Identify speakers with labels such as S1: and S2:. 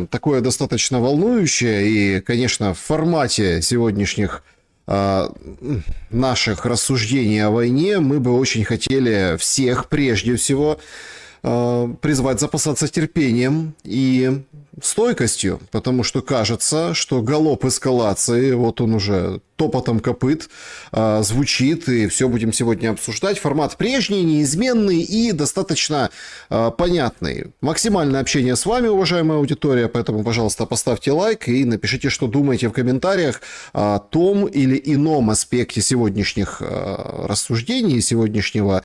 S1: такое достаточно волнующее, и, конечно, в формате сегодняшних наших рассуждений о войне мы бы очень хотели всех, прежде всего, призвать запасаться терпением и стойкостью, потому что кажется, что галоп эскалации, вот он уже топотом копыт звучит, и все будем сегодня обсуждать. Формат прежний, неизменный и достаточно понятный. Максимальное общение с вами, уважаемая аудитория, поэтому, пожалуйста, поставьте лайк и напишите, что думаете в комментариях о том или ином аспекте сегодняшних рассуждений, сегодняшнего